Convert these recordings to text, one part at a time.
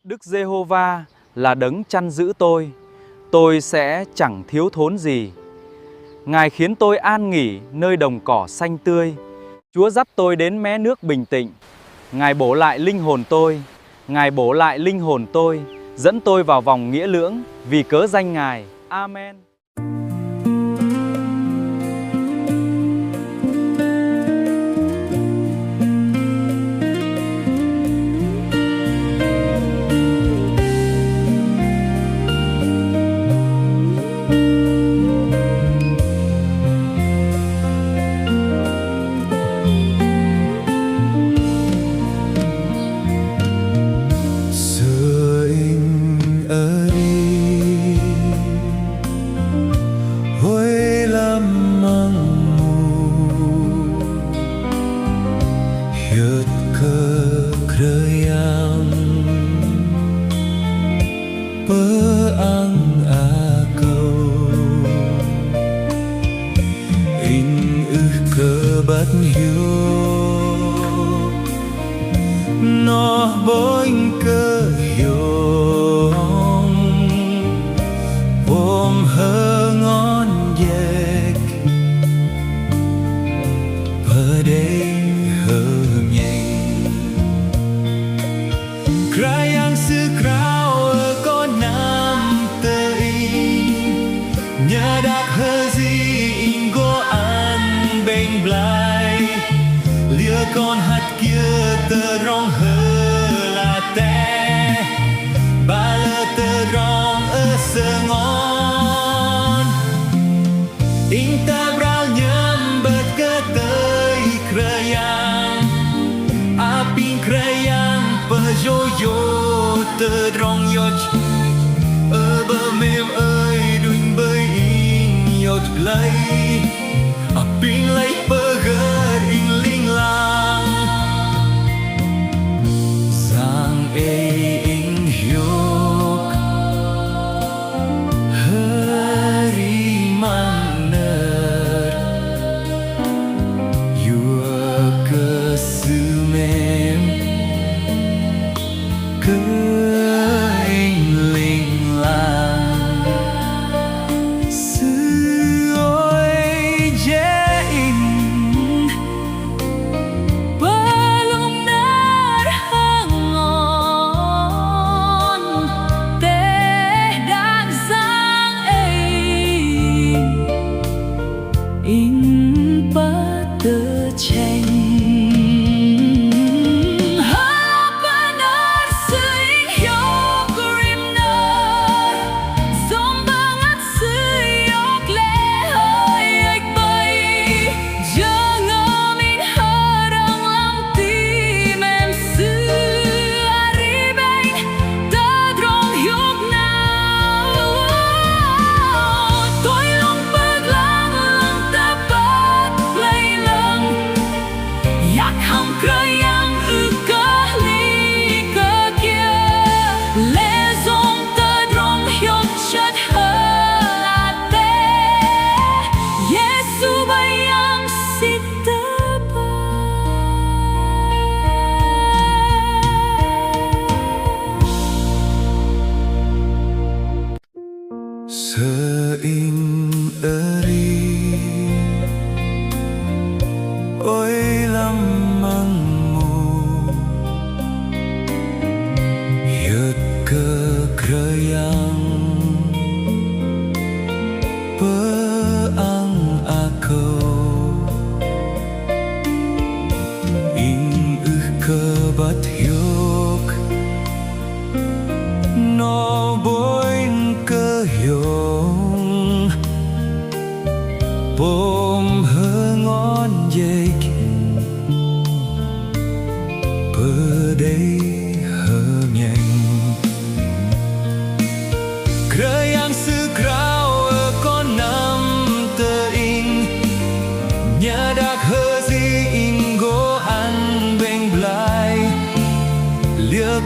Đức Giê-hô-va là đấng chăn giữ tôi sẽ chẳng thiếu thốn gì. Ngài khiến tôi an nghỉ nơi đồng cỏ xanh tươi. Chúa dắt tôi đến mé nước bình tĩnh. Ngài bổ lại linh hồn tôi, Ngài bổ lại linh hồn tôi, dẫn tôi vào vòng nghĩa lưỡng vì cớ danh Ngài. Amen. Con hát kia tơ rong hơ là te ba lơ tơ rong ơ sơ ngon in ta brao nhâm bật cơ tới krayang apin krayang pơ yo yo tơ rong yot ơ bơ mềm ơi đuôi bơi in yot lấy apin lấy pơ gơ in linh lang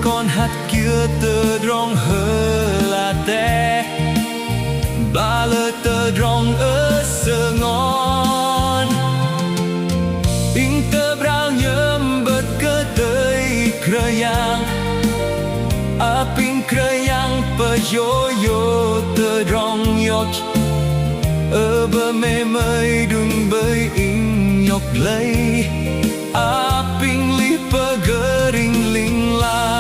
con hát kia tơ rong hơ là te ba lơ tơ rong ơ sơ ngon in tơ brao nhâm bật cơ tới krayang per yo yo tơ rong yot bơ mê mây đừng bơi in nhọc lấy a ping li per gơ ring ling la